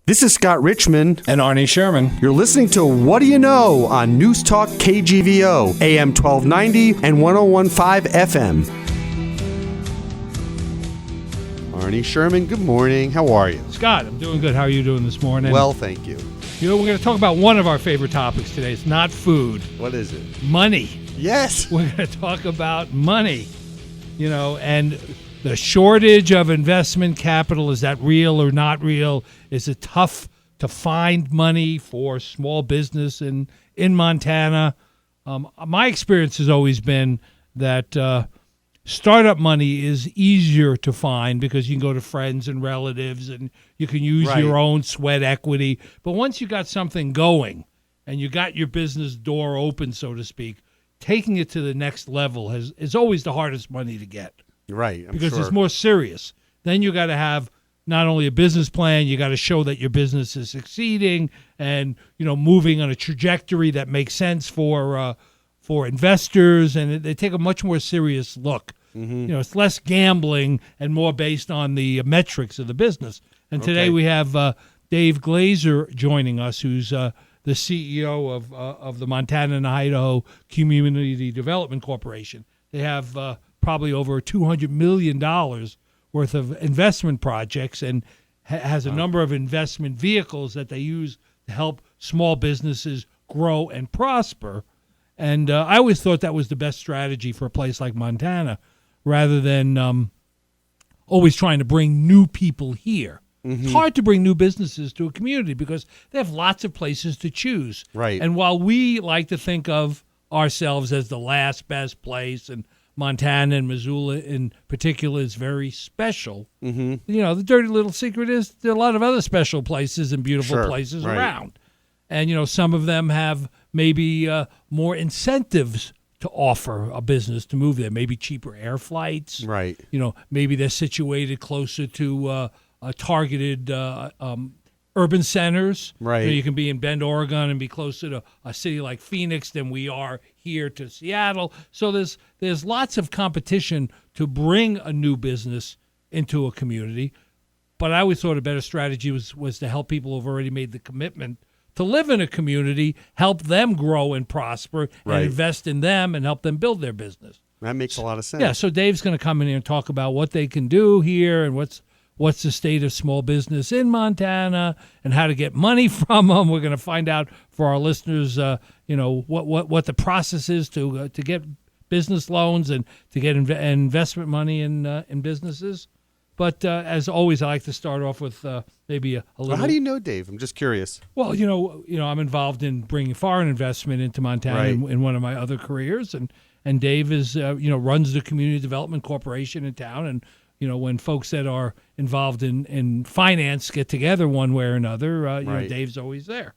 This is Scott Richmond and Arnie Sherman. You're listening to What Do You Know on Newstalk KGVO, AM 1290 and 1015 FM. Arnie Sherman, good morning. How are you? Scott, I'm doing good. How are you doing this morning? Well, thank you. You know, we're going to talk about one of our favorite topics today. It's not food. What is it? Money. Yes. We're going to talk about money. You know, and the shortage of investment capital, is that real or not real? Is it tough to find money for small business in Montana? My experience has always been that startup money is easier to find because you can go to friends and relatives and you can use your own sweat equity. But once you got something going and you got your business door open, so to speak, taking it to the next level is always the hardest money to get. Right, because it's more serious. Then you got to have not only a business plan, you got to show that your business is succeeding and, you know, moving on a trajectory that makes sense for investors, and they take a much more serious look. Mm-hmm. You know, it's less gambling and more based on the metrics of the business. And today we have Dave Glaser joining us, who's the CEO of the Montana and Idaho Community Development Corporation. They have probably over $200 million worth of investment projects and has a number of investment vehicles that they use to help small businesses grow and prosper. And I always thought that was the best strategy for a place like Montana, rather than always trying to bring new people here. Mm-hmm. It's hard to bring new businesses to a community because they have lots of places to choose. Right. And while we like to think of ourselves as the last best place, and Montana and Missoula in particular is very special. Mm-hmm. You know, the dirty little secret is there are a lot of other special places and beautiful places around. And, you know, some of them have maybe more incentives to offer a business to move there, maybe cheaper air flights. Right. You know, maybe they're situated closer to targeted urban centers. Right. You know, you can be in Bend, Oregon, and be closer to a city like Phoenix than we are here to Seattle. So there's lots of competition to bring a new business into a community. But I always thought a better strategy was to help people who've already made the commitment to live in a community, help them grow and prosper, and invest in them and help them build their business. That makes a lot of sense. Yeah, so Dave's going to come in here and talk about what they can do here and what's the state of small business in Montana and how to get money from them. We're going to find out for our listeners, you know, what the process is to get business loans and to get investment money in businesses. But as always, I like to start off with maybe a little. Well, how do you know Dave? I'm just curious. Well, you know, I'm involved in bringing foreign investment into Montana in one of my other careers, and Dave is runs the Community Development Corporation in town, and you know, when folks that are involved in finance get together one way or another, you know, Dave's always there.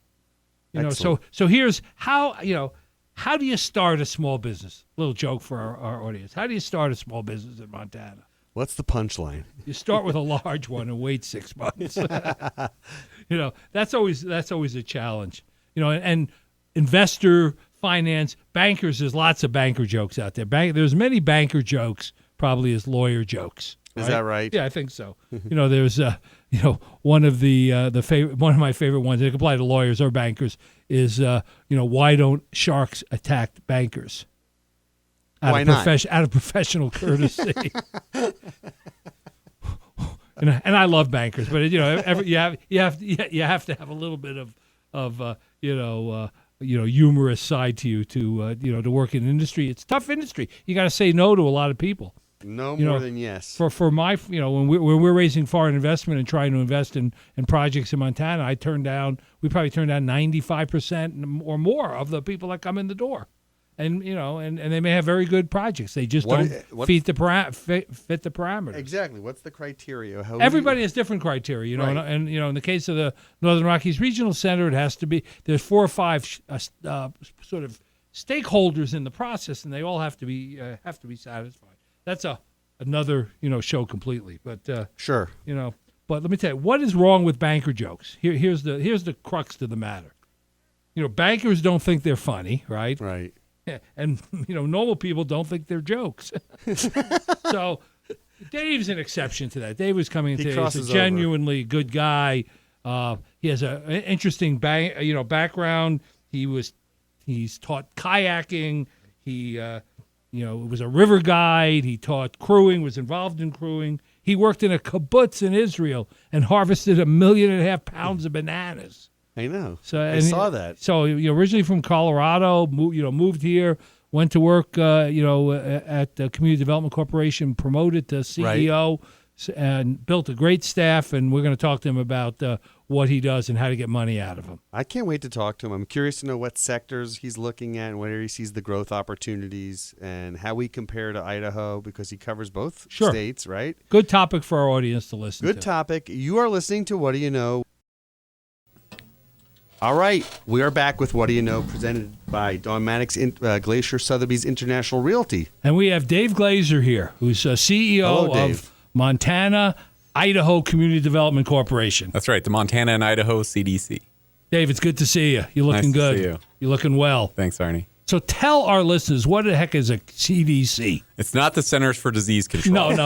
You know, so here's how do you start a small business? Little joke for our audience. How do you start a small business in Montana? What's the punchline? You start with a large one and wait 6 months. You know, that's always a challenge. You know, and investor finance, bankers, there's lots of banker jokes out there. There's many banker jokes probably as lawyer jokes. Is that right? Yeah, I think so. You know, there's one of one of my favorite ones. It can apply to lawyers or bankers. Is why don't sharks attack bankers? Why not? Out of professional courtesy. and I love bankers, but you know, you have to have a little bit of humorous side to you to work in industry. It's a tough industry. You got to say no to a lot of people. No more than yes. For my, when we're raising foreign investment and trying to invest in projects in Montana, we probably turn down 95% or more of the people that come in the door. And and they may have very good projects. They just don't fit the parameters. Exactly. What's the criteria? Everybody has different criteria. And in the case of the Northern Rockies Regional Center, it has to be there's 4 or 5 sort of stakeholders in the process, and they all have to be satisfied. That's another show completely. But sure. But let me tell you, what is wrong with banker jokes? Here's the crux to the matter. Bankers don't think they're funny, right? Right. And, normal people don't think they're jokes. So Dave's an exception to that. Dave was coming in today. He's a genuinely good guy. He He has an interesting background. He's taught kayaking. He was a river guide. He taught crewing. Was involved in crewing. He worked in a kibbutz in Israel and harvested 1.5 million pounds of bananas. I know. So I saw that. So originally from Colorado, moved here, went to work, at the Community Development Corporation, promoted to CEO, and built a great staff. And we're going to talk to him about what he does and how to get money out of him. I can't wait to talk to him. I'm curious to know what sectors he's looking at and where he sees the growth opportunities and how we compare to Idaho, because he covers both states, right? Good topic for our audience to listen to. Good topic. You are listening to What Do You Know? All right, we are back with What Do You Know, presented by Don Maddox, Glaser Sotheby's International Realty. And we have Dave Glaser here, who's CEO of Montana Idaho Community Development Corporation. That's right, the Montana and Idaho CDC. Dave, it's good to see you. You're looking good. Nice to see you. You're looking well. Thanks, Arnie. So tell our listeners, what the heck is a CDC? It's not the Centers for Disease Control.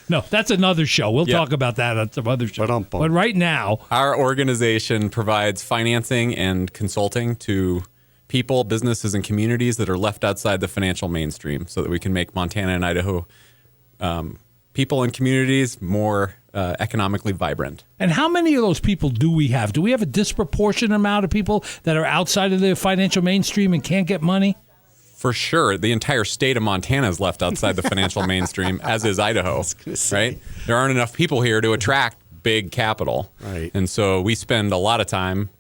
No, that's another show. We'll talk about that on some other show. But right now, our organization provides financing and consulting to people, businesses, and communities that are left outside the financial mainstream so that we can make Montana and Idaho people and communities more economically vibrant. And how many of those people do we have? Do we have a disproportionate amount of people that are outside of the financial mainstream and can't get money? For sure. The entire state of Montana is left outside the financial mainstream, as is Idaho, right? There aren't enough people here to attract big capital. Right. And so we spend a lot of time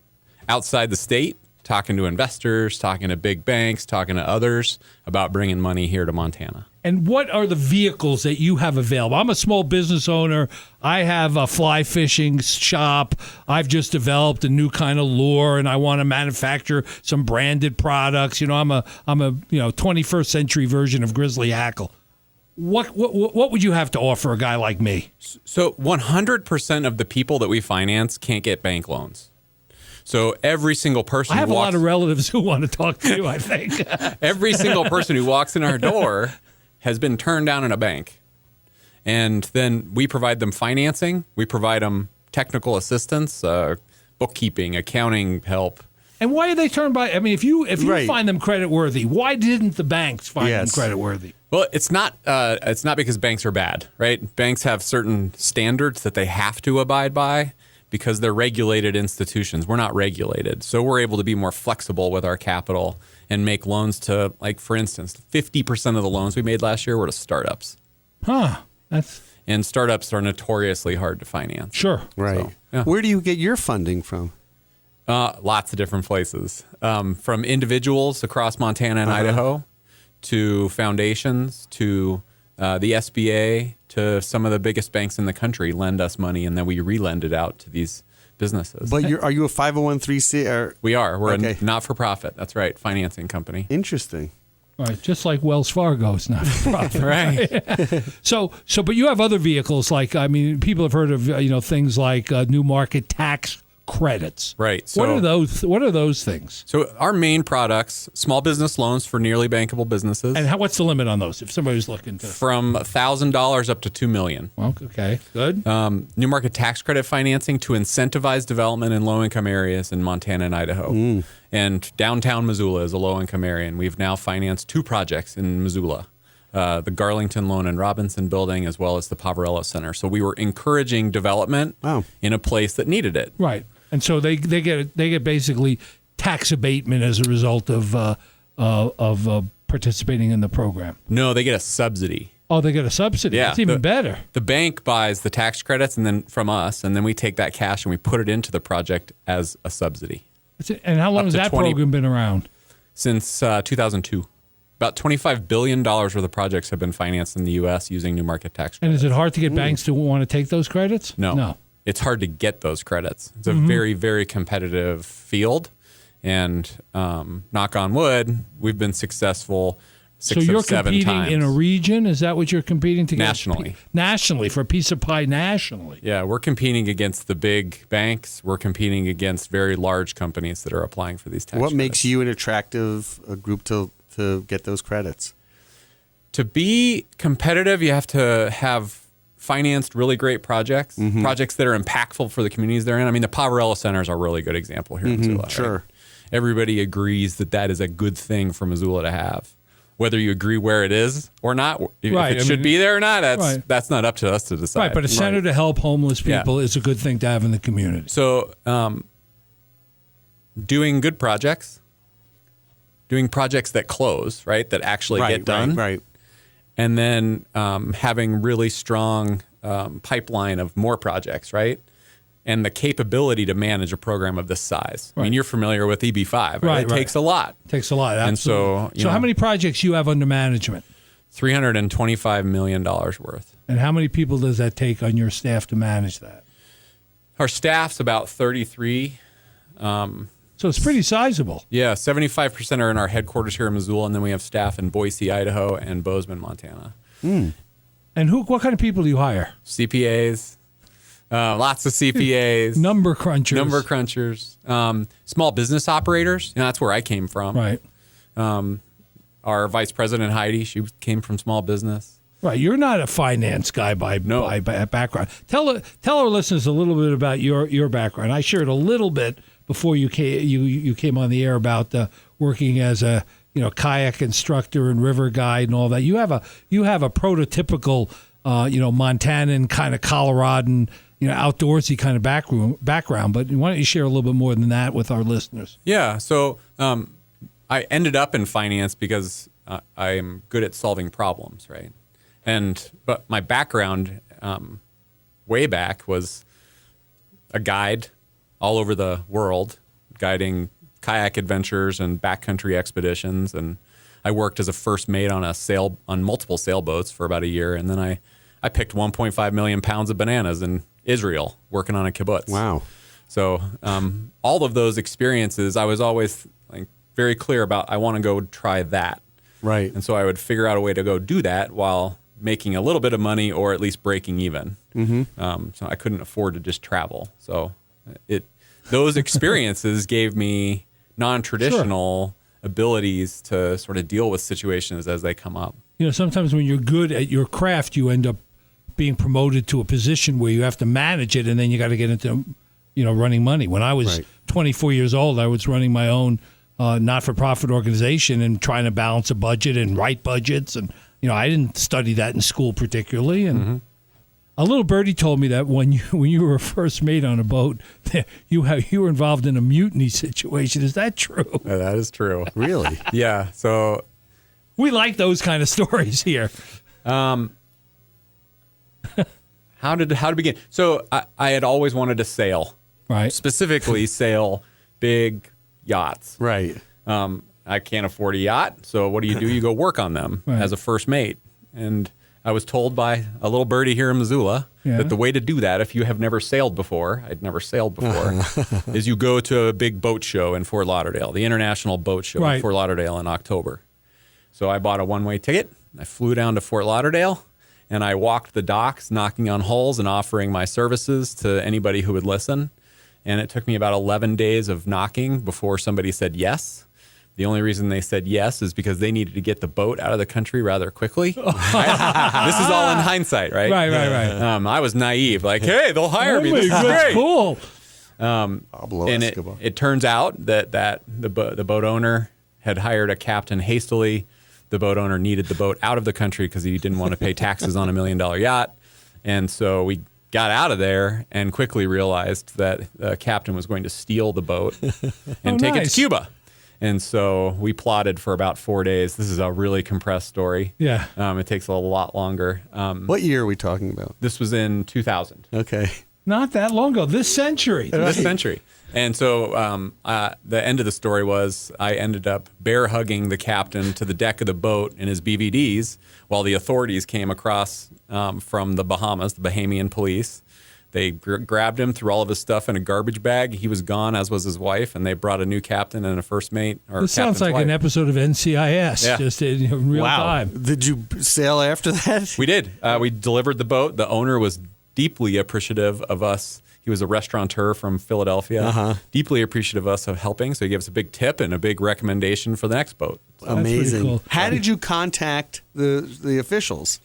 outside the state talking to investors, talking to big banks, talking to others about bringing money here to Montana. And what are the vehicles that you have available? I'm a small business owner. I have a fly fishing shop. I've just developed a new kind of lure, and I want to manufacture some branded products. I'm a 21st century version of Grizzly Hackle. What would you have to offer a guy like me? So 100% of the people that we finance can't get bank loans. So every single person I have a lot of relatives who want to talk to you, I think. Every single person who walks in our door has been turned down in a bank. And then we provide them financing. We provide them technical assistance, bookkeeping, accounting help. And why are they turned by? I mean, if you find them creditworthy, why didn't the banks find them creditworthy? Well, it's not because banks are bad, right? Banks have certain standards that they have to abide by because they're regulated institutions. We're not regulated. So we're able to be more flexible with our capital and make loans to, like, for instance, 50% of the loans we made last year were to startups. And startups are notoriously hard to finance. Sure. Right. So, yeah. Where do you get your funding from? Lots of different places. From individuals across Montana and Idaho to foundations to the SBA to some of the biggest banks in the country lend us money, and then we relend it out to these businesses. But are you a 501(c)(3)? We are. We're a not-for-profit. That's right, financing company. Interesting. All right, just like Wells Fargo is not for profit. Right. So, but you have other vehicles like, I mean, people have heard of things like new market tax credits. Right. So, what are those things? So our main products, small business loans for nearly bankable businesses. And what's the limit on those if somebody's looking to? From $1,000 up to $2 million. Well, okay, good. New market tax credit financing to incentivize development in low-income areas in Montana and Idaho. And downtown Missoula is a low-income area, and we've now financed 2 projects in Missoula. The Garlington Loan and Robinson building, as well as the Poverello Center. So we were encouraging development in a place that needed it. Right. And so they get basically tax abatement as a result of participating in the program. No, they get a subsidy. Oh, they get a subsidy. Yeah, That's even better. The bank buys the tax credits and then from us, and then we take that cash and we put it into the project as a subsidy. And how long has that program been around? Since 2002. About $25 billion worth of projects have been financed in the U.S. using new market tax credits. And is it hard to get banks to want to take those credits? No. It's hard to get those credits. It's a very, very competitive field. And knock on wood, we've been successful 6 or 7 times. So you're competing in a region? Is that what you're competing to get? Nationally. Nationally, for a piece of pie nationally. Yeah, we're competing against the big banks. We're competing against very large companies that are applying for these tax credits. What makes you an attractive group to get those credits? To be competitive, you have to have financed really great projects, projects that are impactful for the communities they're in. I mean, the Poverello Center is a really good example here in Missoula. Sure. Right? Everybody agrees that is a good thing for Missoula to have. Whether you agree where it is or not, if it should be there or not, that's not up to us to decide. Right, but a center to help homeless people is a good thing to have in the community. So doing good projects, doing projects that close, right, that actually get done. Right. And then having really strong pipeline of more projects, right? And the capability to manage a program of this size. Right. I mean, you're familiar with EB5, right? It takes a lot. Takes a lot, absolutely. And so, how many projects you have under management? $325 million worth. And how many people does that take on your staff to manage that? Our staff's about 33. So it's pretty sizable. Yeah, 75% are in our headquarters here in Missoula, and then we have staff in Boise, Idaho, and Bozeman, Montana. And what kind of people do you hire? CPAs. Lots of CPAs. Number crunchers. Small business operators. That's where I came from. Right. Our vice president, Heidi, she came from small business. Right. You're not a finance guy by background. Tell our listeners a little bit about your background. I shared a little bit before you came on the air about working as a kayak instructor and river guide and all that. You have a prototypical Montanan kind of Coloradan outdoorsy kind of background. But why don't you share a little bit more than that with our listeners? Yeah. So I ended up in finance because I'm good at solving problems, right? But my background way back was a guide all over the world, guiding kayak adventures and backcountry expeditions. And I worked as a first mate on multiple sailboats for about a year. And then I picked 1.5 million pounds of bananas in Israel working on a kibbutz. Wow. So all of those experiences, I was always very clear about I want to go try that. Right. And so I would figure out a way to go do that while making a little bit of money or at least breaking even. So I couldn't afford to just travel. So those experiences gave me non-traditional abilities to sort of deal with situations as they come up. Sometimes when you're good at your craft, you end up being promoted to a position where you have to manage it, and then you got to get into, running money. When I was 24 years old, I was running my own not-for-profit organization and trying to balance a budget and write budgets, and I didn't study that in school particularly. And a little birdie told me that when you were first mate on a boat, you were involved in a mutiny situation. Is that true? Yeah, that is true. Really? Yeah. So we like those kind of stories here. How to begin? So I had always wanted to sail, right? Specifically, sail big yachts, right? I can't afford a yacht, so what do? You go work on them as a first mate. And I was told by a little birdie here in Missoula that the way to do that, if you have never sailed before, I'd never sailed before, is you go to a big boat show in Fort Lauderdale, the International Boat Show in Fort Lauderdale in October. So I bought a one-way ticket. I flew down to Fort Lauderdale, and I walked the docks, knocking on hulls and offering my services to anybody who would listen. And it took me about 11 days of knocking before somebody said yes. The only reason they said yes is because they needed to get the boat out of the country rather quickly. Right? This is all in hindsight, right? Right. I was naive, hey, they'll hire me. This is great. Cool. And it turns out that the boat owner had hired a captain hastily. The boat owner needed the boat out of the country because he didn't want to pay taxes on $1 million yacht. And so we got out of there and quickly realized that the captain was going to steal the boat and take it to Cuba. And so we plotted for about 4 days. This is a really compressed story. Yeah. It takes a lot longer. What year are we talking about? This was in 2000. Okay. Not that long ago. This century. This century. And so the end of the story was I ended up bear hugging the captain to the deck of the boat in his BVDs while the authorities came across from the Bahamas, the Bahamian police. They grabbed him, threw all of his stuff in a garbage bag. He was gone, as was his wife, and they brought a new captain and a first mate. This sounds like an episode of NCIS, just in real time. Did you sail after that? We did. We delivered the boat. The owner was deeply appreciative of us. He was a restaurateur from Philadelphia, deeply appreciative of us of helping. So he gave us a big tip and a big recommendation for the next boat. Amazing. Cool. How did you contact the officials?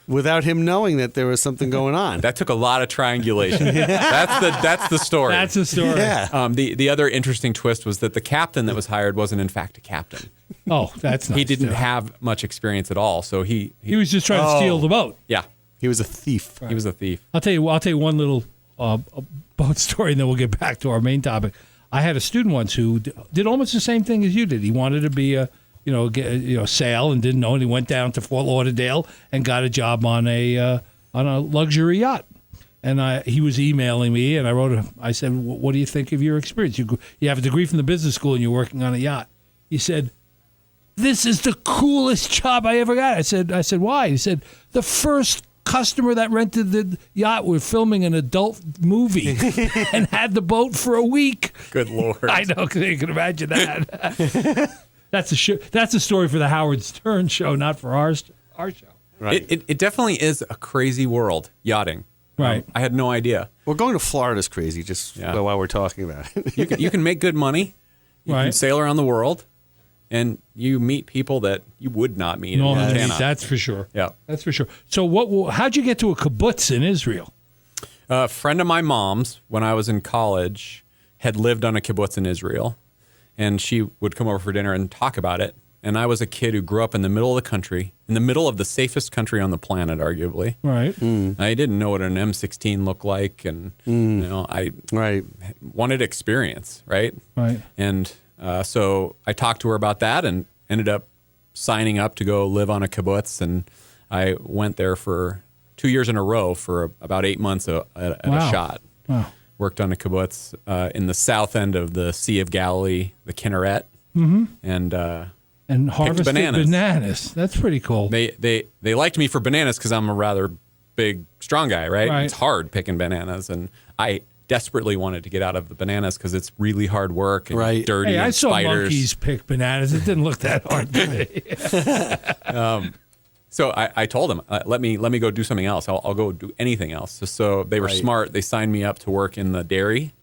without him knowing that there was something going on. That took a lot of triangulation. That's the story. That's the story. Yeah. The other interesting twist was that the captain that was hired wasn't in fact a captain. Oh, that's nice. He didn't too. have much experience at all, so he was just trying to steal the boat. yeah, He was a thief. he was a thief. I'll tell you one little boat story, and then we'll get back to our main topic. I had a student once who did almost the same thing as you did. He wanted to be a sail and didn't know, and he went down to Fort Lauderdale and got a job on a luxury yacht. And he was emailing me, and I said, "What do you think of your experience? You have a degree from the business school, and you're working on a yacht." He said, "This is the coolest job I ever got." I said, "Why?" He said, "The first customer that rented the yacht were filming an adult movie and had the boat for a week." Good Lord. I know, you can imagine that. That's a story for the Howard Stern show, not for our show. Right. It definitely is a crazy world, yachting. Right. I had no idea. Well, going to Florida is crazy, while we're talking about it. You can make good money. You can Right. sail around the world, and you meet people that you would not meet in Montana. That's for sure. Yeah. That's for sure. So how'd you get to a kibbutz in Israel? A friend of my mom's, when I was in college, had lived on a kibbutz in Israel, and she would come over for dinner and talk about it. And I was a kid who grew up in the middle of the country, in the middle of the safest country on the planet, arguably. Right. I didn't know what an M16 looked like, and I wanted experience, right? Right. And so I talked to her about that and ended up signing up to go live on a kibbutz, and I went there for 2 years in a row for about 8 months at a shot. Wow. Worked on a kibbutz in the south end of the Sea of Galilee, the Kinneret, And harvested bananas. That's pretty cool. They liked me for bananas because I'm a rather big, strong guy, right? It's hard picking bananas, and I desperately wanted to get out of the bananas because it's really hard work and dirty and I saw spiders. monkeys pick bananas. It didn't look that hard to me. So I told them, let me go do something else. I'll go do anything else. So they were smart. They signed me up to work in the dairy.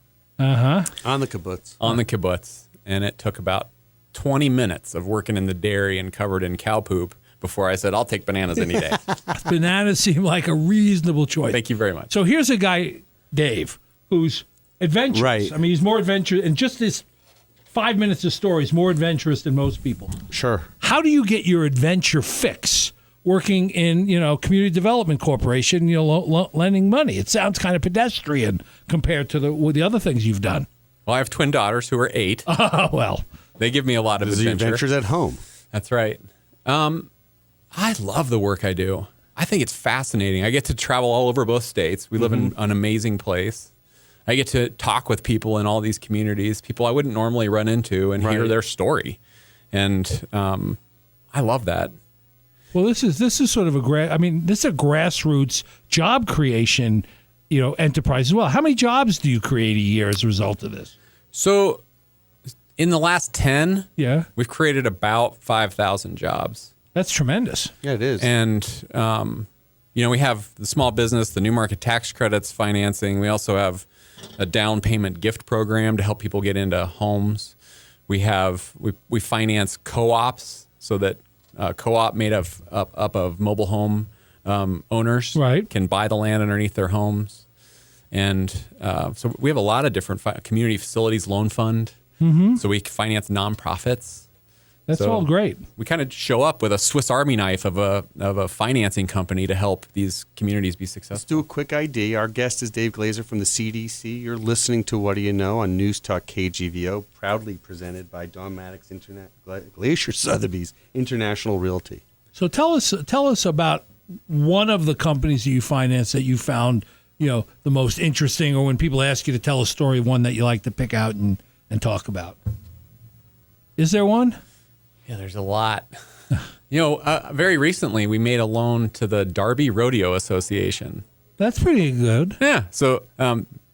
On the kibbutz. On the kibbutz, and it took about 20 minutes of working in the dairy and covered in cow poop before I said, I'll take bananas any day. Bananas seem like a reasonable choice. Thank you very much. So here's a guy, Dave, who's adventurous. Right. I mean, he's more adventurous. And just this 5 minutes of story is more adventurous than most people. Sure. How do you get your adventure fix working in, community development corporation, lending money? It sounds kind of pedestrian compared to the other things you've done. Well, I have twin daughters who are 8. Oh, well. They give me a lot of adventure. Adventures at home. That's right. I love the work I do. I think it's fascinating. I get to travel all over both states. We live in an amazing place. I get to talk with people in all these communities, people I wouldn't normally run into, and hear their story. And I love that. Well, this is sort of this is a grassroots job creation, enterprise as well. How many jobs do you create a year as a result of this? So, in the last 10, we've created about 5,000 jobs. That's tremendous. Yeah, it is. And, we have the small business, the new market tax credits financing. We also have a down payment gift program to help people get into homes. We finance co-ops so that co-op made up of mobile home owners can buy the land underneath their homes. And so we have a lot of different community facilities loan fund. So we finance nonprofits. That's all great. We kind of show up with a Swiss Army knife of a financing company to help these communities be successful. Let's do a quick ID. Our guest is Dave Glaser from the CDC. You're listening to What Do You Know on Newstalk KGVO, proudly presented by Don Maddox Glacier Sotheby's International Realty. So tell us about one of the companies that you finance that you found, the most interesting, or when people ask you to tell a story, one that you like to pick out and talk about. Is there one? Yeah, there's a lot. Very recently we made a loan to the Darby Rodeo Association. That's pretty good. Yeah. So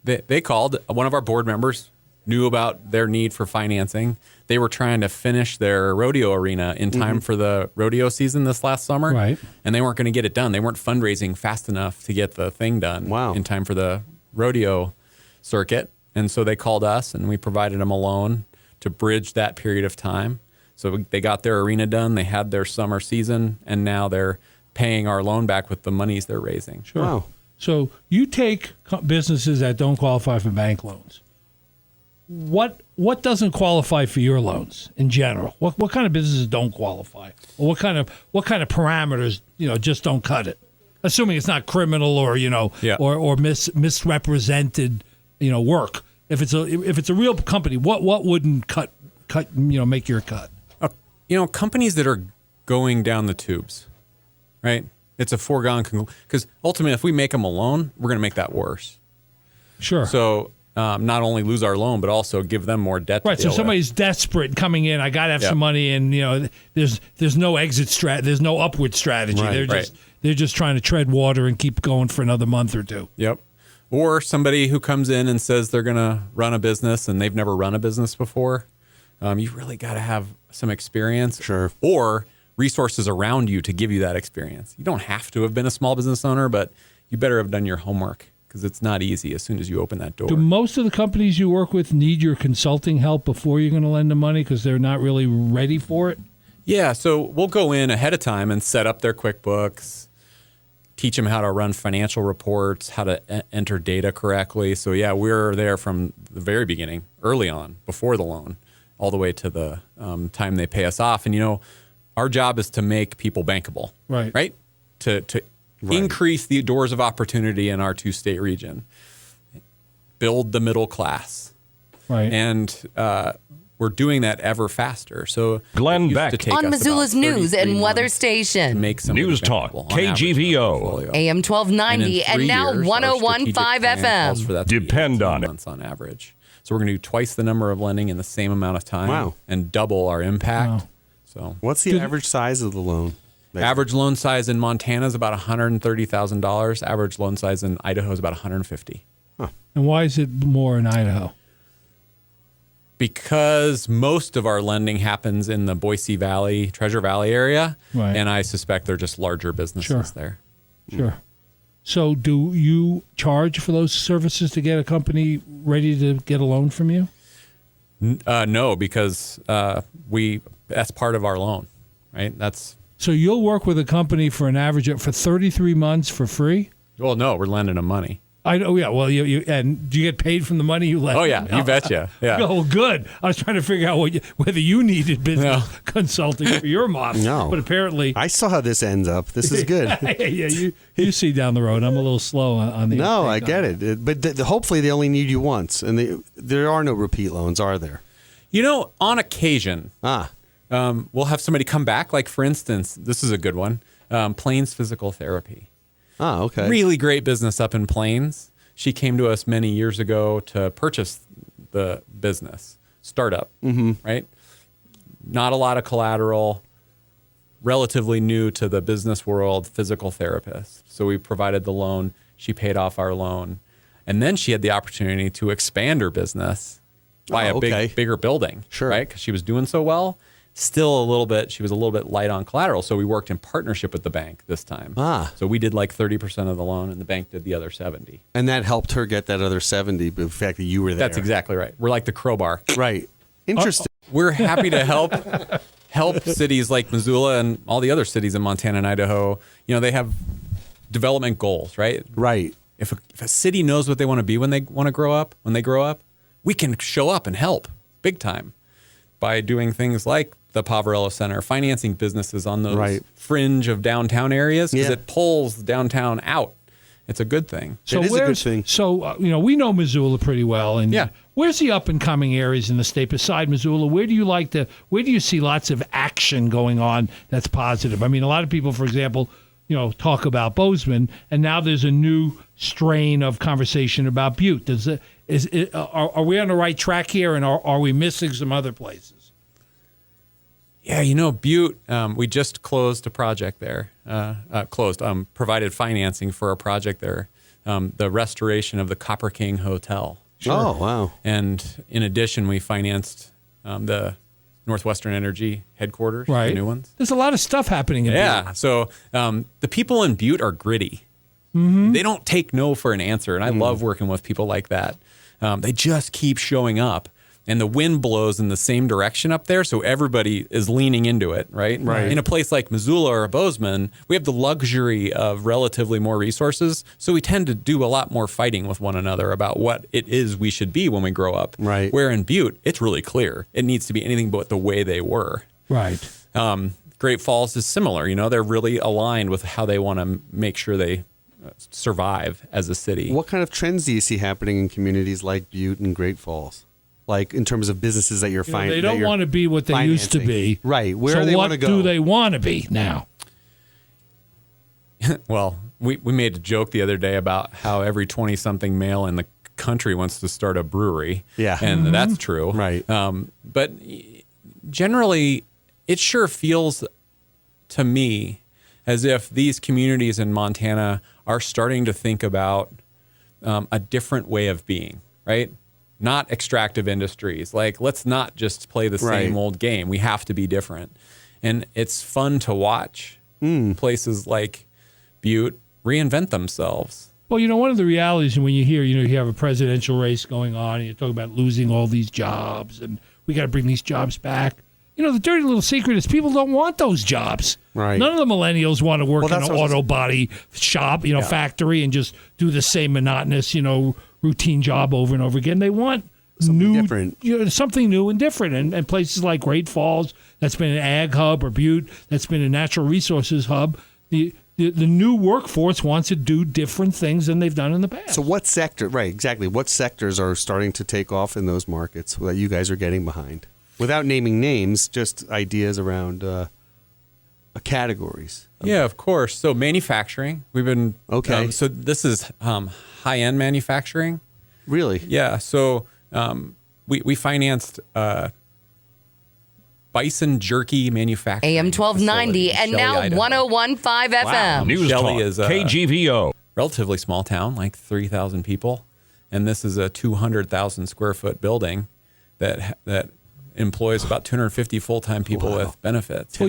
they called. One of our board members knew about their need for financing. They were trying to finish their rodeo arena in time for the rodeo season this last summer. Right. And they weren't going to get it done. They weren't fundraising fast enough to get the thing done in time for the rodeo circuit. And so they called us, and we provided them a loan to bridge that period of time. So they got their arena done. They had their summer season, and now they're paying our loan back with the monies they're raising. Sure. Wow. So you take businesses that don't qualify for bank loans. What doesn't qualify for your loans in general? What kind of businesses don't qualify, or what kind of parameters just don't cut it? Assuming it's not criminal or or misrepresented work. If it's a real company, what wouldn't make your cut? Companies that are going down the tubes, right? It's a foregone conclusion because ultimately, if we make them a loan, we're going to make that worse. Sure. So not only lose our loan, but also give them more debt. Right. So somebody's desperate and coming in. I got to have some money, and there's no exit strat. There's no upward strategy. Right. They're just trying to tread water and keep going for another month or two. Yep. Or somebody who comes in and says they're going to run a business and they've never run a business before. You really got to have some experience. Sure. Or resources around you to give you that experience. You don't have to have been a small business owner, but you better have done your homework because it's not easy as soon as you open that door. Do most of the companies you work with need your consulting help before you're going to lend them money because they're not really ready for it? Yeah. So we'll go in ahead of time and set up their QuickBooks, teach them how to run financial reports, how to enter data correctly. So yeah, we're there from the very beginning, early on, before the loan, all the way to the time they pay us off. And our job is to make people bankable, right? To increase the doors of opportunity in our 2-state region, build the middle class, right? And we're doing that ever faster. So Glenn Beck on Missoula's News and Weather Station. Make some Newstalk, KGVO, AM 1290 and now 101.5 FM. For that Depend on it. Months on average. So we're going to do twice the number of lending in the same amount of time. Wow. And double our impact. Wow. So What's the average size of the loan? average loan size in Montana is about $130,000. Average loan size in Idaho is about $150,000. And why is it more in Idaho? Because most of our lending happens in the Boise Valley, Treasure Valley area, Right. and I suspect they're just larger businesses there. Sure. So do you charge for those services to get a company ready to get a loan from you? No, because that's part of our loan, right? So you'll work with a company for an average for 33 months for free? Well, no, we're lending them money. I know, yeah. Well, you and do you get paid from the money you lend? Oh yeah, you betcha. Yeah. Oh, good. I was trying to figure out whether you needed business consulting for your model. No, but apparently I saw how this ends up. This is good. yeah, you see down the road. I'm a little slow on the. No, I get it. But hopefully they only need you once, and there are no repeat loans, are there? On occasion, we'll have somebody come back. Like for instance, this is a good one. Plains Physical Therapy. Oh, okay. Really great business up in Plains. She came to us many years ago to purchase the business. Startup, right? Not a lot of collateral, relatively new to the business world, physical therapist. So we provided the loan. She paid off our loan. And then she had the opportunity to expand her business by a bigger building, Sure. right? Because she was doing so well. She was a little bit light on collateral, so we worked in partnership with the bank this time. So we did like 30% of the loan, and the bank did the other 70. And that helped her get that other 70, the fact that you were there. That's exactly right. We're like the crowbar. Right. Interesting. We're happy to help cities like Missoula and all the other cities in Montana and Idaho. They have development goals, right? Right. If a city knows what they want to be when they grow up, we can show up and help big time by doing things like the Poverello Center, financing businesses on those fringe of downtown areas because it pulls downtown out. It's a good thing. It is a good thing. So, we know Missoula pretty well. And where's the up and coming areas in the state beside Missoula? Where do you see lots of action going on that's positive? I mean, a lot of people, for example, talk about Bozeman, and now there's a new strain of conversation about Butte. Are we on the right track here, and are we missing some other places? Yeah, Butte, we just closed a project there. Provided financing for a project there, the restoration of the Copper King Hotel. Sure. Oh, wow. And in addition, we financed the Northwestern Energy headquarters, the new ones. There's a lot of stuff happening in Butte. Yeah, so the people in Butte are gritty. Mm-hmm. They don't take no for an answer, and I love working with people like that. They just keep showing up. and the wind blows in the same direction up there, so everybody is leaning into it, right? Right. In a place like Missoula or Bozeman, we have the luxury of relatively more resources, so we tend to do a lot more fighting with one another about what it is we should be when we grow up. Right. Where in Butte, it's really clear. It needs to be anything but the way they were. Right. Great Falls is similar. They're really aligned with how they want to make sure they survive as a city. What kind of trends do you see happening in communities like Butte and Great Falls? Like in terms of businesses that you're finding? They don't want to be what they used to be. Right. Where so do they want to go? what do they want to be now? Well, we made a joke the other day about how every 20-something male in the country wants to start a brewery. Yeah. And that's true. Right. But generally, it sure feels to me as if these communities in Montana are starting to think about a different way of being, right? Not extractive industries. Like, let's not just play the same old game. We have to be different. And it's fun to watch places like Butte reinvent themselves. Well, one of the realities when you hear, you have a presidential race going on and you talk about losing all these jobs and we got to bring these jobs back. The dirty little secret is people don't want those jobs. Right. None of the millennials want to work in an auto body shop, factory and just do the same monotonous, routine job over and over again. They want something different. Something new and different. And places like Great Falls, that's been an ag hub, or Butte, that's been a natural resources hub. The new workforce wants to do different things than they've done in the past. So what sector, right, exactly, what sectors are starting to take off in those markets that you guys are getting behind? Without naming names, just ideas around categories. Yeah, of course. So manufacturing, we've been... Okay. So this is high-end manufacturing. Really? Yeah. So we financed Bison Jerky Manufacturing. AM 1290 and now Idaho. 101.5 FM. Wow. Newstalk, Shelley is KGVO. Relatively small town, like 3,000 people. And this is a 200,000 square foot building that employs about 250 full-time people with benefits. Well,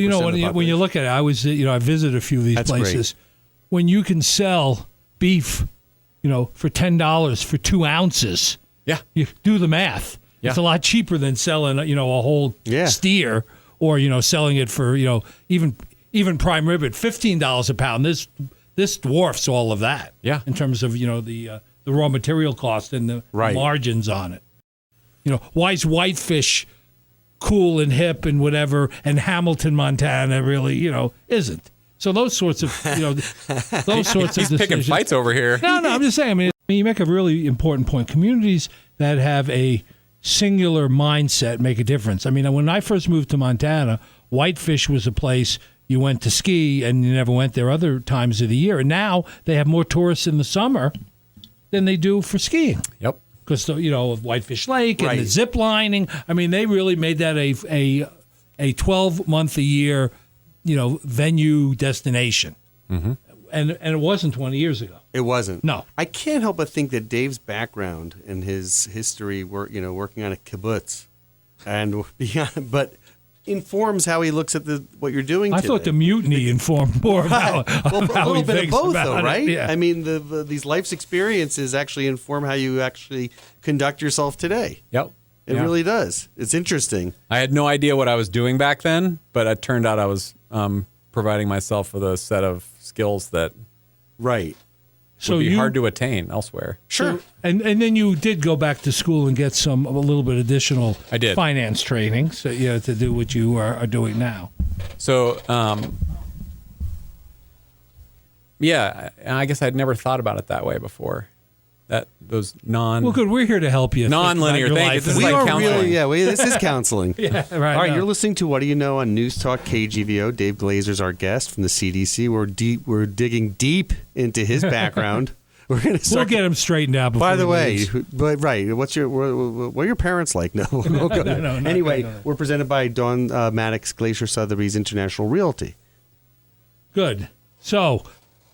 when you look at it, I visited a few of these places. Great. When you can sell beef, for $10 for 2 ounces, Yeah. you do the math. Yeah. It's a lot cheaper than selling, a whole steer, or selling it for, even prime rib at $15 a pound. This dwarfs all of that. Yeah. In terms of the raw material cost and the margins on it. Why is whitefish cool and hip and whatever, and Hamilton, Montana really, isn't? So those sorts of, those sorts of He's picking decisions. fights over here. No, I'm just saying. You make a really important point. Communities that have a singular mindset make a difference. When I first moved to Montana, Whitefish was a place you went to ski and you never went there other times of the year. And now they have more tourists in the summer than they do for skiing. Yep. Because, of Whitefish Lake and the zip lining. They really made that a 12-month-a-year, venue destination. Mm-hmm. And it wasn't 20 years ago. It wasn't. No. I can't help but think that Dave's background and his history, working on a kibbutz, and beyond, but informs how he looks at what you're doing. I thought the mutiny informed more about a little bit of both, though, right? Yeah. These life's experiences actually inform how you actually conduct yourself today. Yep. It really does. It's interesting. I had no idea what I was doing back then, but it turned out I was providing myself with a set of skills that would be hard to attain elsewhere. Sure. And then you did go back to school and get a little bit additional finance training to do what you are doing now. So, I guess I'd never thought about it that way before. Those well, good. We're here to help you. Non-linear. Thank you. This is like counseling. This is counseling. Yeah, right. All right, you're listening to What Do You Know on Newstalk KGVO. Dave Glaser's our guest from the CDC. We're digging deep into his background. We'll get him straightened out. By the way, what are your parents like? No. No. Anyway, we're presented by Dawn Maddox, Glacier Sotheby's International Realty. Good. So,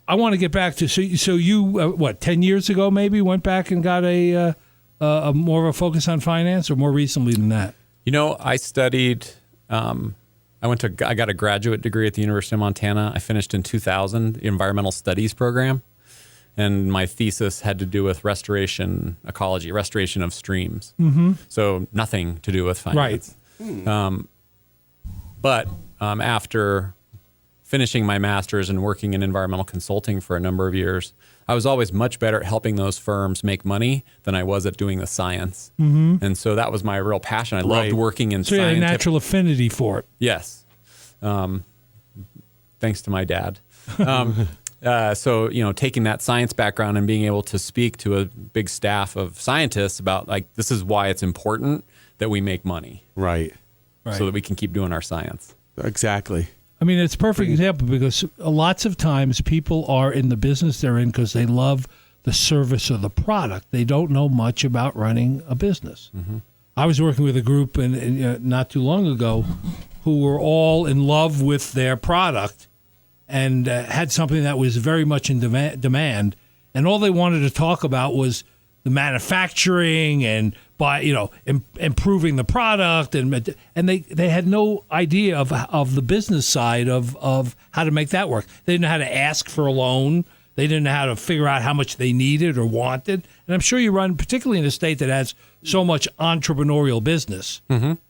I want to get back to so you 10 years ago maybe went back and got a more of a focus on finance, or more recently than that? I studied. I got a graduate degree at the University of Montana. I finished in 2000, the environmental studies program. and my thesis had to do with restoration ecology, restoration of streams. So nothing to do with finance. Right. But after finishing my master's and working in environmental consulting for a number of years, I was always much better at helping those firms make money than I was at doing the science. And so that was my real passion. I loved working in so you had a natural affinity for it. Yes. Thanks to my dad. So, taking that science background and being able to speak to a big staff of scientists about, like, this is why it's important that we make money. Right. So that we can keep doing our science. Exactly. I mean, it's a perfect example because lots of times people are in the business they're in because they love the service or the product. They don't know much about running a business. I was working with a group not too long ago who were all in love with their product and had something that was very much in demand. And all they wanted to talk about was the manufacturing and improving the product, and they had no idea of the business side of how to make that work. They didn't know how to ask for a loan. They didn't know how to figure out how much they needed or wanted. And I'm sure you run, particularly in a state that has so much entrepreneurial business,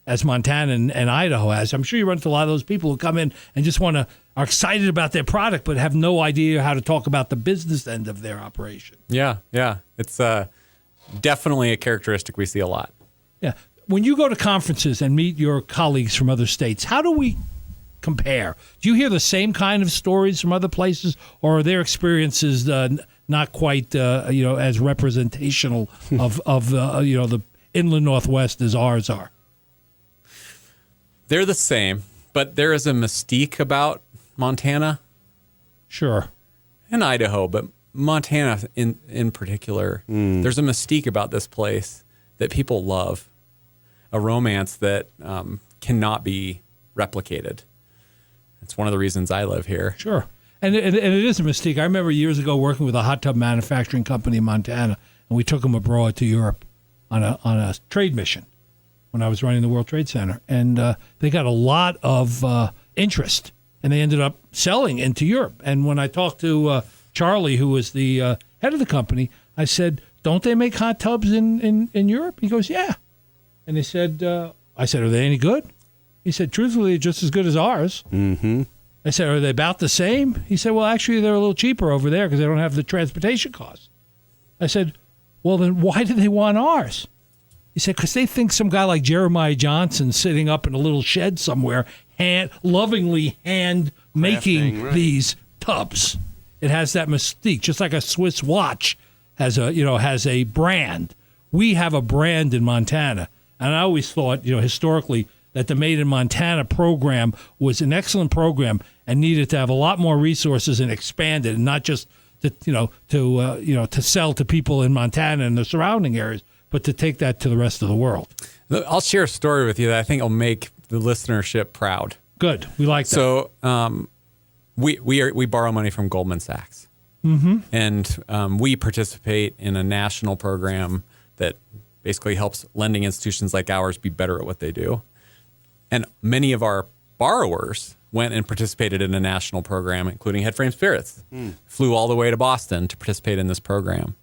as Montana and Idaho has. I'm sure you run into a lot of those people who come in and just are excited about their product but have no idea how to talk about the business end of their operation. Yeah. It's definitely a characteristic we see a lot. Yeah. When you go to conferences and meet your colleagues from other states, how do we compare? Do you hear the same kind of stories from other places, or are their experiences not quite as representational of the inland Northwest as ours are? They're the same, but there is a mystique about Montana. Sure. And Idaho, but Montana in particular. There's a mystique about this place that people love, a romance that cannot be replicated. It's one of the reasons I live here. Sure. And it is a mystique. I remember years ago working with a hot tub manufacturing company in Montana, and we took them abroad to Europe on a trade mission when I was running the World Trade Center. And they got a lot of interest, and they ended up selling into Europe. And when I talked to Charlie, who was the head of the company, I said, don't they make hot tubs in Europe? He goes, yeah. And he said, I said, are they any good? He said, truthfully, just as good as ours. Mm-hmm. I said, are they about the same? He said, well, actually, they're a little cheaper over there because they don't have the transportation costs. I said, well, then why do they want ours? He said, because they think some guy like Jeremiah Johnson sitting up in a little shed somewhere, lovingly making these tubs. It has that mystique, just like a Swiss watch has a brand. We have a brand in Montana, and I always thought, historically, that the Made in Montana program was an excellent program and needed to have a lot more resources and expand it, and not just to sell to people in Montana and the surrounding areas, but to take that to the rest of the world. I'll share a story with you that I think will make the listenership proud. Good, we like that. So we borrow money from Goldman Sachs, and we participate in a national program that basically helps lending institutions like ours be better at what they do. And many of our borrowers went and participated in a national program, including Headframe Spirits. Flew all the way to Boston to participate in this program.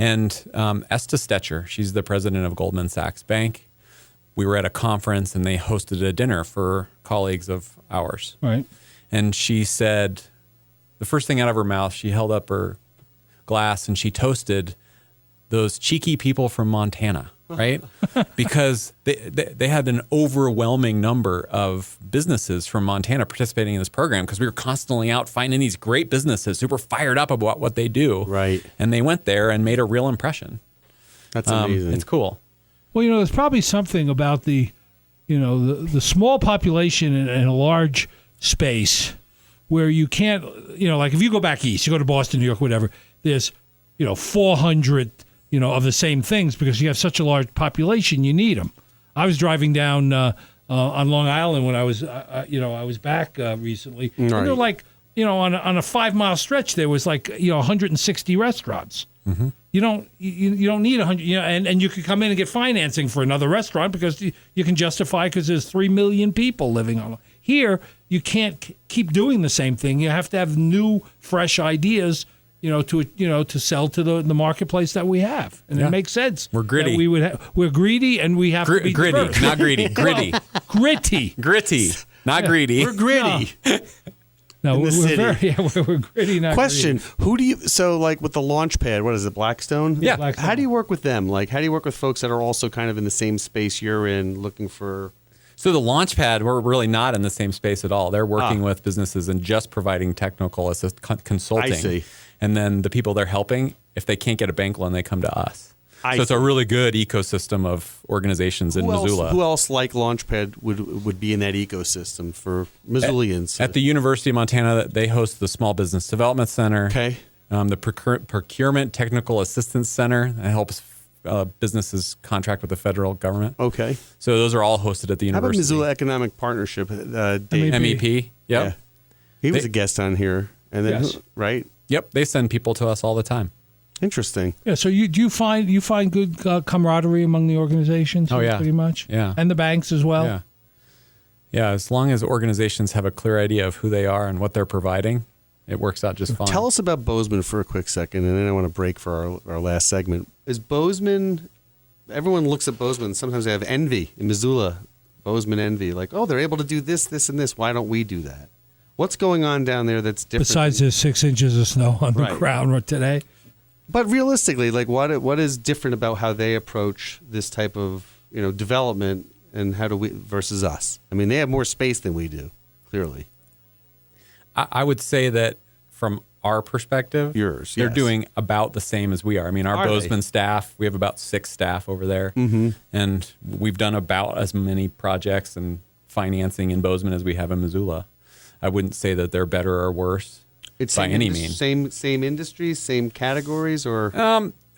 And Esta Stetcher, she's the president of Goldman Sachs Bank. We were at a conference, and they hosted a dinner for colleagues of ours. Right. And she said, the first thing out of her mouth, she held up her glass and she toasted those cheeky people from Montana, right? Because they had an overwhelming number of businesses from Montana participating in this program because we were constantly out finding these great businesses super fired up about what they do. Right. And they went there and made a real impression. That's amazing. It's cool. Well, there's probably something about the small population in a large space where you can't, like if you go back east, you go to Boston, New York, whatever, there's, 400, of the same things because you have such a large population, you need them. I was driving down on Long Island when I was back recently. Right. And they're like, on a 5-mile stretch, there was like, 160 restaurants. Mm-hmm. You don't need 100, and you could come in and get financing for another restaurant because you can justify because there's 3 million people living on. Here, you can't keep doing the same thing. You have to have new, fresh ideas, to sell to the marketplace that we have, and it makes sense. We're gritty. We're greedy, and we have to be gritty, diverse. not greedy. Gritty, gritty, not greedy. We're gritty. No, we're city. we're gritty, not Question: greedy. who do you like with the launch pad? What is it, Blackstone? Yeah. Blackstone. How do you work with them? Like, how do you work with folks that are also kind of in the same space you're in, looking for? So the Launchpad, we're really not in the same space at all. They're working with businesses and just providing technical consulting. I see. And then the people they're helping, if they can't get a bank loan, they come to us. I So it's see. a really good ecosystem of organizations in Missoula. Who else like Launchpad would be in that ecosystem for Missoulians? At the University of Montana, they host the Small Business Development Center. Okay. The Procurement Technical Assistance Center that helps businesses contract with the federal government. Okay. So those are all hosted at the How about university. Missoula Economic Partnership? Dave? MEP. Yep. Yeah. He was They- a guest on here, and then Yes. right? Yep. They send people to us all the time. Interesting. Yeah. So do you find good camaraderie among the organizations? Oh, yeah. pretty much. Yeah. And the banks as well. Yeah. Yeah. As long as organizations have a clear idea of who they are and what they're providing, it works out just fine. Tell us about Bozeman for a quick second, and then I want to break for our last segment. Is Bozeman? Everyone looks at Bozeman. Sometimes they have envy in Missoula. Bozeman envy, like, oh, they're able to do this, this, and this. Why don't we do that? What's going on down there that's different? Besides the 6 inches of snow on the Right. ground today. But realistically, like, what is different about how they approach this type of development, and how do we versus us? I mean, they have more space than we do, clearly. I would say that from our perspective, they're yes. doing about the same as we are. I mean, our Are they? Bozeman staff, we have about 6 staff over there. Mm-hmm. And we've done about as many projects and financing in Bozeman as we have in Missoula. I wouldn't say that they're better or worse by any means. Same industries, same categories, or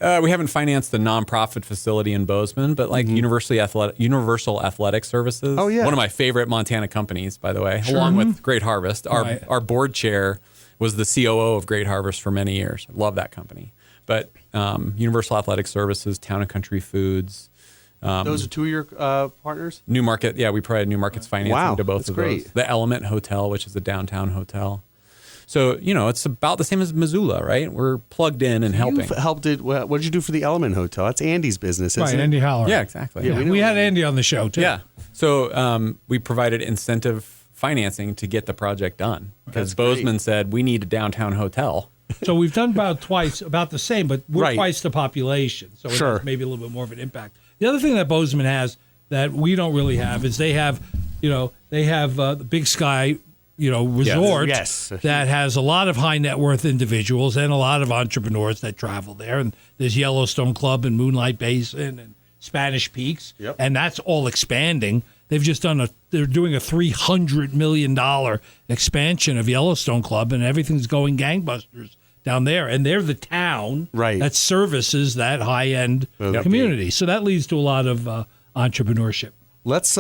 We haven't financed the nonprofit facility in Bozeman, but like Universal Athletic Services. Oh, yeah. One of my favorite Montana companies, by the way, Sure. along with Great Harvest. Right. Our board chair was the COO of Great Harvest for many years. I love that company. But Universal Athletic Services, Town and Country Foods, those are two of your partners. New Market. Yeah, we provide New Market's financing Wow, to both that's of great. those. The Element Hotel, which is a downtown hotel. So, it's about the same as Missoula, right? We're plugged in and helping. You've helped it. What did you do for the Element Hotel? That's Andy's business, isn't Right, it? Andy Holler. Yeah, exactly. Yeah, We had Andy on the show, too. Yeah. So we provided incentive financing to get the project done because That's great. Bozeman said we need a downtown hotel. So we've done about the same, but we're Right. twice the population. So it Sure. has maybe a little bit more of an impact. The other thing that Bozeman has that we don't really have is they have the Big Sky, resort Yes. that has a lot of high net worth individuals and a lot of entrepreneurs that travel there. And there's Yellowstone Club and Moonlight Basin and Spanish Peaks, Yep. and that's all expanding. They've just they're doing a $300 million expansion of Yellowstone Club, and everything's going gangbusters down there. And they're the town Right. that services that high end Yep. community. So that leads to a lot of entrepreneurship. Let's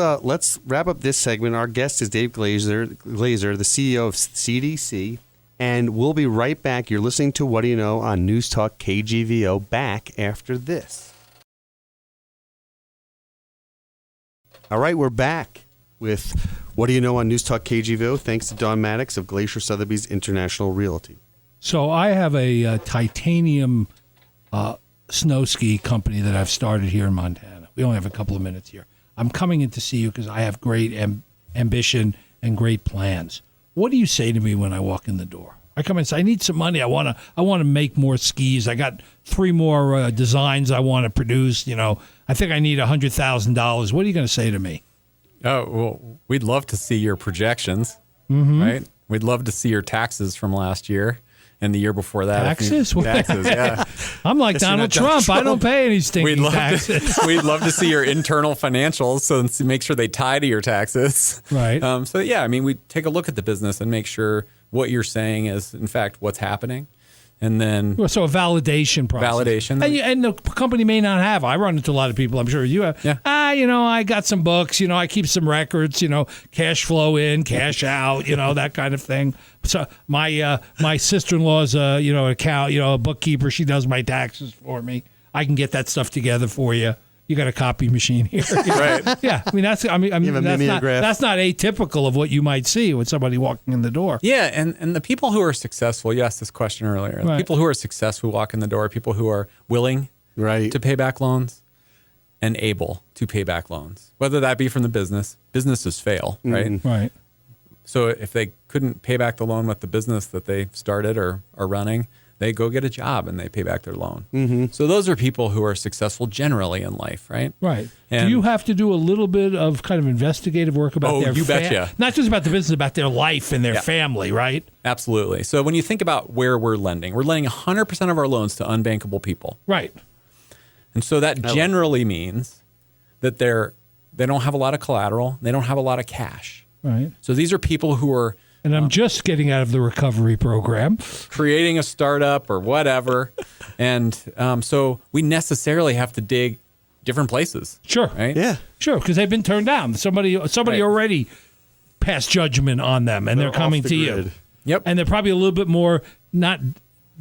wrap up this segment. Our guest is Dave Glaser, the CEO of CDC, and we'll be right back. You're listening to What Do You Know on Newstalk KGVO. Back after this. All right, we're back with What Do You Know on Newstalk KGVO. Thanks to Don Maddox of Glacier Sotheby's International Realty. So I have a titanium snow ski company that I've started here in Montana. We only have a couple of minutes here. I'm coming in to see you because I have great ambition and great plans. What do you say to me when I walk in the door? I come in and say, I need some money. I want to make more skis. I got 3 more designs I want to produce. I think I need $100,000. What are you going to say to me? Oh, well, we'd love to see your projections, right? We'd love to see your taxes from last year and the year before that. Taxes? Taxes, yeah. I'm like Donald Trump. I don't pay any stinking taxes. We'd love to see your internal financials so make sure they tie to your taxes. Right. So, yeah, I mean, we take a look at the business and make sure what you're saying is, in fact, what's happening. And then So a validation process. Validation. And the company may not have. I run into a lot of people, I'm sure you have. Yeah. I got some books, I keep some records, cash flow in, cash out, that kind of thing. So my sister-in-law's a bookkeeper. She does my taxes for me. I can get that stuff together for you. you got a copy machine here. Right. Yeah, I mean that's have a mimeograph. that's not atypical of what you might see with somebody walking in the door. Yeah, and the people who are successful, you asked this question earlier. The Right. people who are successful walk in the door, people who are willing Right. to pay back loans and able to pay back loans, whether that be from the business. Businesses fail, right? Right. So if they couldn't pay back the loan with the business that they started or are running, they go get a job and they pay back their loan. Mm-hmm. So those are people who are successful generally in life, right? Right. And- do you have to do a little bit of kind of investigative work about their betcha. not just about the business, about their life and their Yeah. family, right? Absolutely. So when you think about where we're lending 100% of our loans to unbankable people. Right. And so that generally means that they don't have a lot of collateral, they don't have a lot of cash. Right. So these are people who are And I'm just getting out of the recovery program. creating a startup or whatever. And so we necessarily have to dig different places. Sure. Right? Yeah. Sure, because they've been turned down. Somebody Right. already passed judgment on them, and they're coming off to the you. grid. Yep. And they're probably a little bit more not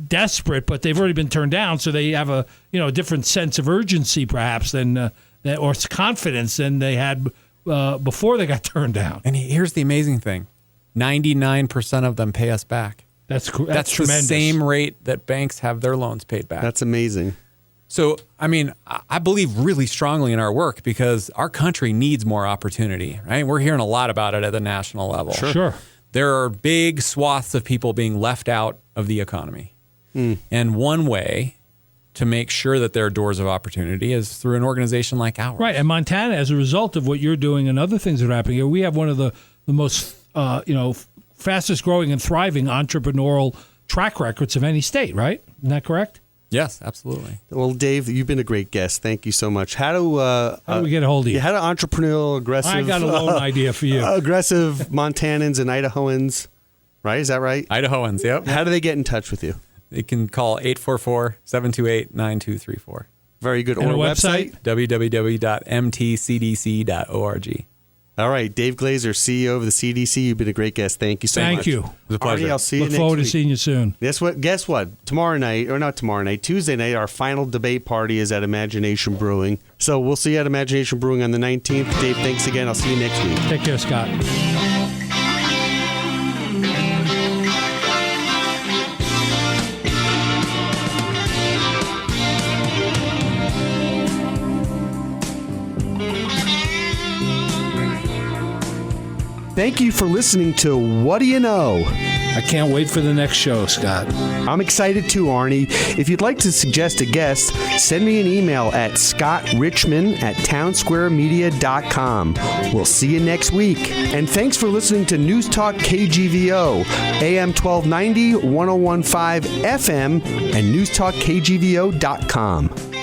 desperate, but they've already been turned down, so they have a different sense of urgency, perhaps, than or confidence than they had before they got turned down. And here's the amazing thing: 99% of them pay us back. That's That's the tremendous. same rate that banks have their loans paid back. That's amazing. So, I mean, I believe really strongly in our work because our country needs more opportunity, right? We're hearing a lot about it at the national level. Sure. There are big swaths of people being left out of the economy. And one way to make sure that there are doors of opportunity is through an organization like ours. Right, and Montana, as a result of what you're doing and other things that are happening here, we have one of the most fastest growing and thriving entrepreneurial track records of any state. Right? Isn't that correct? Yes, absolutely. Well, Dave, you've been a great guest. Thank you so much. How do we get a hold of you? How do entrepreneurial, aggressive? I got a loan idea for you. Aggressive Montanans and Idahoans, right? Is that right? Idahoans, yep. How do they get in touch with you? You can call 844-728-9234. Very good. And Or a website? www.mtcdc.org. All right, Dave Glaser, CEO of the CDC. You've been a great guest. Thank you so much. Thank you. It was a pleasure. Arnie, I'll see you Look next forward week. to seeing you soon. Guess what? Tomorrow night, or not tomorrow night, Tuesday night, our final debate party is at Imagination Brewing. So we'll see you at Imagination Brewing on the 19th. Dave, thanks again. I'll see you next week. Take care, Scott. Thank you for listening to What Do You Know? I can't wait for the next show, Scott. I'm excited too, Arnie. If you'd like to suggest a guest, send me an email at scottrichman@townsquaremedia.com. We'll see you next week. And thanks for listening to Newstalk KGVO, AM 1290, 1015 FM, and newstalkkgvo.com.